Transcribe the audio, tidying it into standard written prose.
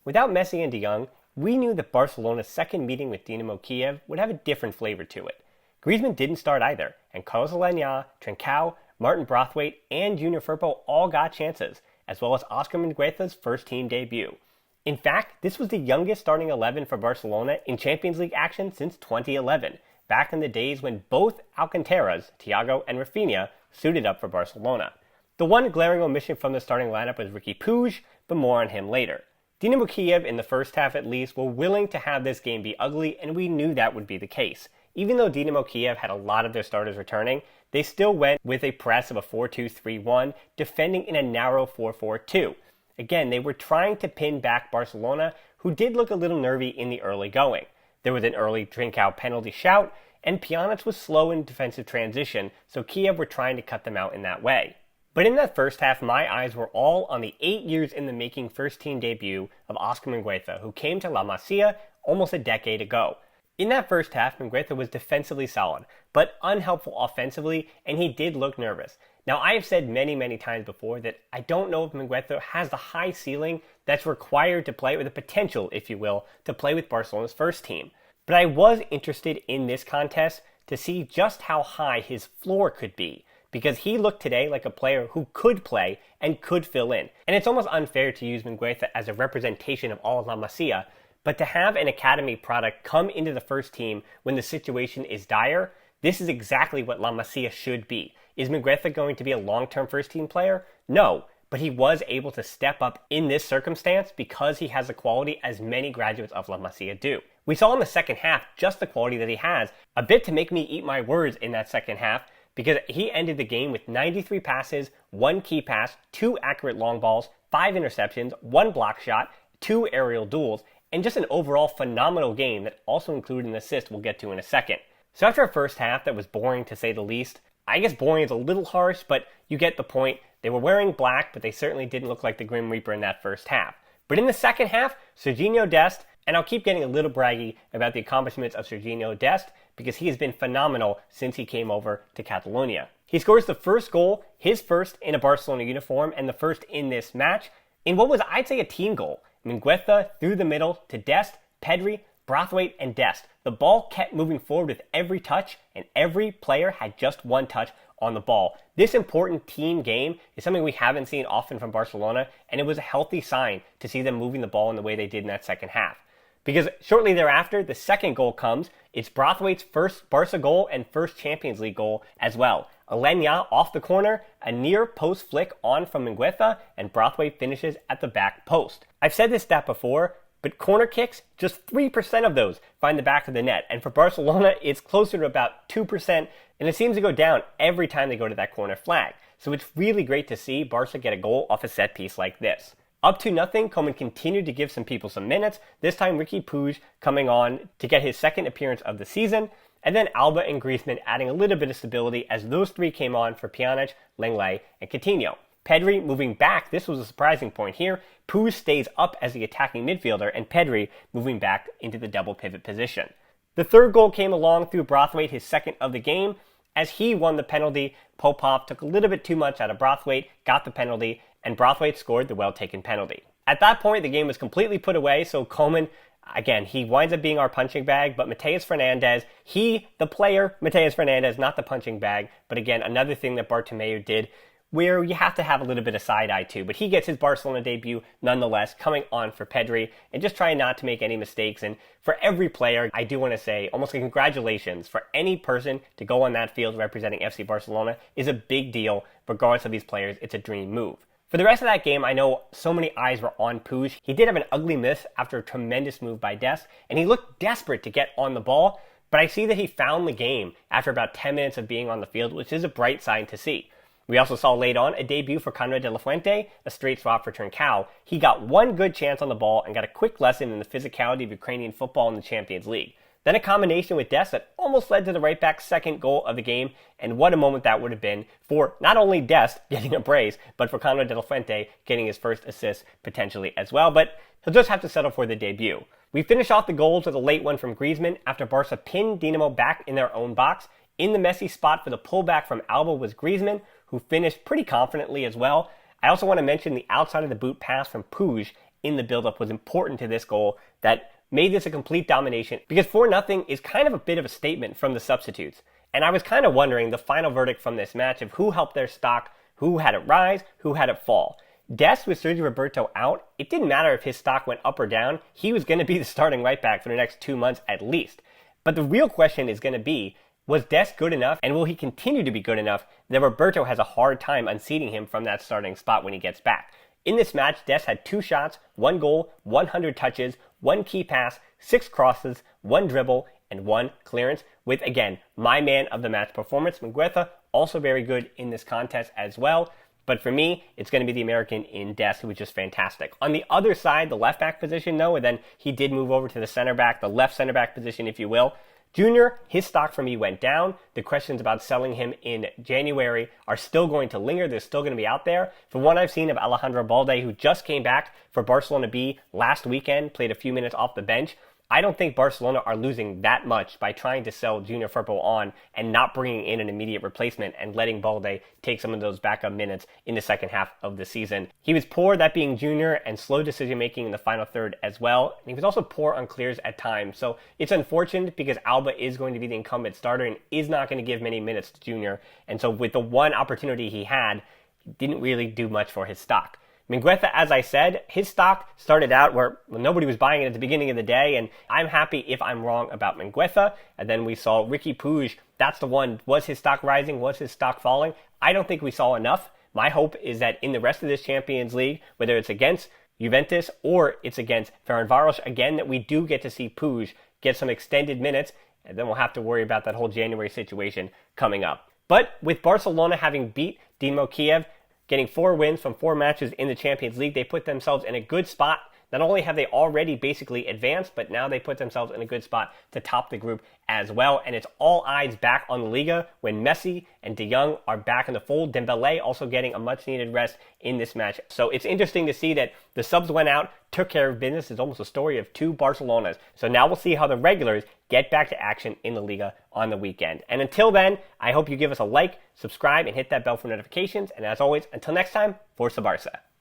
Without Messi and De Jong, we knew that Barcelona's second meeting with Dynamo Kyiv would have a different flavor to it. Griezmann didn't start either, and Carlos Aleñá, Trincao, Martin Braithwaite, and Junior Firpo all got chances, as well as Oscar Mingueza's first-team debut. In fact, this was the youngest starting 11 for Barcelona in Champions League action since 2011, back in the days when both Alcantaras, Thiago and Rafinha, suited up for Barcelona. The one glaring omission from the starting lineup was Riqui Puig, but more on him later. Dynamo Kyiv, in the first half at least, were willing to have this game be ugly, and we knew that would be the case. Even though Dynamo Kyiv had a lot of their starters returning, they still went with a press of a 4-2-3-1, defending in a narrow 4-4-2. Again, they were trying to pin back Barcelona, who did look a little nervy in the early going. There was an early Trincao penalty shout, and Pjanic was slow in defensive transition, so Kyiv were trying to cut them out in that way. But in that first half, my eyes were all on the 8 years in the making first-team debut of Oscar Mingueza, who came to La Masia almost a decade ago. In that first half, Mingueza was defensively solid, but unhelpful offensively, and he did look nervous. Now, I have said many times before that I don't know if Mingueza has the high ceiling that's required to play, or the potential, if you will, to play with Barcelona's first team. But I was interested in this contest to see just how high his floor could be, because he looked today like a player who could play and could fill in. And it's almost unfair to use Mingueza as a representation of all of La Masia, but to have an academy product come into the first team when the situation is dire, this is exactly what La Masia should be. Is Mingueza going to be a long-term first-team player? No, but he was able to step up in this circumstance because he has the quality as many graduates of La Masia do. We saw in the second half just the quality that he has, a bit to make me eat my words in that second half, because he ended the game with 93 passes, 1 key pass, 2 accurate long balls, 5 interceptions, 1 block shot, 2 aerial duels, and just an overall phenomenal game that also included an assist we'll get to in a second. So after a first half that was boring to say the least, I guess boring is a little harsh, but you get the point. They were wearing black, but they certainly didn't look like the Grim Reaper in that first half. But in the second half, Sergiño Dest, and I'll keep getting a little braggy about the accomplishments of Sergiño Dest because he has been phenomenal since he came over to Catalonia. He scores the first goal, his first in a Barcelona uniform, and the first in this match, in what was, I'd say, a team goal. Mingueza through the middle to Dest, Pedri, Braithwaite, and Dest. The ball kept moving forward with every touch, and every player had just 1 touch on the ball. This important team game is something we haven't seen often from Barcelona, and it was a healthy sign to see them moving the ball in the way they did in that second half. Because shortly thereafter, the second goal comes. It's Braithwaite's first Barca goal and first Champions League goal as well. Aleñá off the corner, a near post flick on from Mingueza, and Braithwaite finishes at the back post. I've said this stat before, but corner kicks, just 3% of those find the back of the net. And for Barcelona, it's closer to about 2%, and it seems to go down every time they go to that corner flag. So it's really great to see Barca get a goal off a set piece like this. Up to nothing, Koeman continued to give some people some minutes, this time Riqui Puig coming on to get his second appearance of the season, and then Alba and Griezmann adding a little bit of stability as those 3 came on for Pjanic, Lenglet, and Coutinho. Pedri moving back, this was a surprising point here. Puig stays up as the attacking midfielder, and Pedri moving back into the double pivot position. The third goal came along through Braithwaite, his second of the game. As he won the penalty, Popov took a little bit too much out of Braithwaite, got the penalty, and Braithwaite scored the well-taken penalty. At that point, the game was completely put away, so Koeman, again, he winds up being our punching bag, but Mateus Fernandes, the player, Mateus Fernandes, not the punching bag, but again, another thing that Bartomeu did, where you have to have a little bit of side-eye too, but he gets his Barcelona debut nonetheless, coming on for Pedri, and just trying not to make any mistakes. And for every player, I do want to say almost a congratulations for any person to go on that field representing FC Barcelona is a big deal. Regardless of these players, it's a dream move. For the rest of that game, I know so many eyes were on Puig. He did have an ugly miss after a tremendous move by Dest, and he looked desperate to get on the ball, but I see that he found the game after about 10 minutes of being on the field, which is a bright sign to see. We also saw late on a debut for Konrad de la Fuente, a straight swap for Trincao. He got 1 good chance on the ball and got a quick lesson in the physicality of Ukrainian football in the Champions League. Then a combination with Dest that almost led to the right back's second goal of the game, and what a moment that would have been for not only Dest getting a brace, but for Konrad de la Fuente getting his first assist potentially as well, but he'll just have to settle for the debut. We finish off the goals with a late one from Griezmann after Barca pinned Dynamo back in their own box. In the Messi spot for the pullback from Alba was Griezmann, who finished pretty confidently as well. I also want to mention the outside of the boot pass from Puig in the build-up was important to this goal that made this a complete domination, because 4-0 is kind of a bit of a statement from the substitutes. And I was kind of wondering the final verdict from this match of who helped their stock, who had it rise, who had it fall. Dest with Sergio Roberto out, it didn't matter if his stock went up or down. He was going to be the starting right back for the next 2 months at least. But the real question is going to be, was Dest good enough, and will he continue to be good enough that Roberto has a hard time unseating him from that starting spot when he gets back? In this match, Dest had 2 shots, 1 goal, 100 touches, 1 key pass, 6 crosses, 1 dribble, and 1 clearance, with, again, my man of the match performance. Mingueza, also very good in this contest as well. But for me, it's going to be the American in Dest, who was just fantastic. On the other side, the left back position, though, and then he did move over to the center back, the left center back position, if you will. Junior, his stock for me went down. The questions about selling him in January are still going to linger. They're still going to be out there. From what I've seen of Alejandro Balde, who just came back for Barcelona B last weekend, played a few minutes off the bench, I don't think Barcelona are losing that much by trying to sell Junior Firpo on and not bringing in an immediate replacement and letting Balde take some of those backup minutes in the second half of the season. He was poor, that being Junior, and slow decision making in the final third as well. And he was also poor on clears at times. So it's unfortunate because Alba is going to be the incumbent starter and is not going to give many minutes to Junior. And so with the one opportunity he had, he didn't really do much for his stock. Mingueza, as I said, his stock started out where nobody was buying it at the beginning of the day, and I'm happy if I'm wrong about Mingueza. And then we saw Ricky Puig, that's the one. Was his stock rising? Was his stock falling? I don't think we saw enough. My hope is that in the rest of this Champions League, whether it's against Juventus or it's against Ferencváros, again, that we do get to see Puig get some extended minutes, and then we'll have to worry about that whole January situation coming up. But with Barcelona having beat Dynamo Kyiv, getting 4 wins from 4 matches in the Champions League, they put themselves in a good spot. Not only have they already basically advanced, but now they put themselves in a good spot to top the group as well. And it's all eyes back on the Liga when Messi and De Jong are back in the fold. Dembele also getting a much-needed rest in this match. So it's interesting to see that the subs went out, took care of business. It's almost a story of 2 Barcelonas. So now we'll see how the regulars get back to action in the Liga on the weekend. And until then, I hope you give us a like, subscribe, and hit that bell for notifications. And as always, until next time, Forza Barca.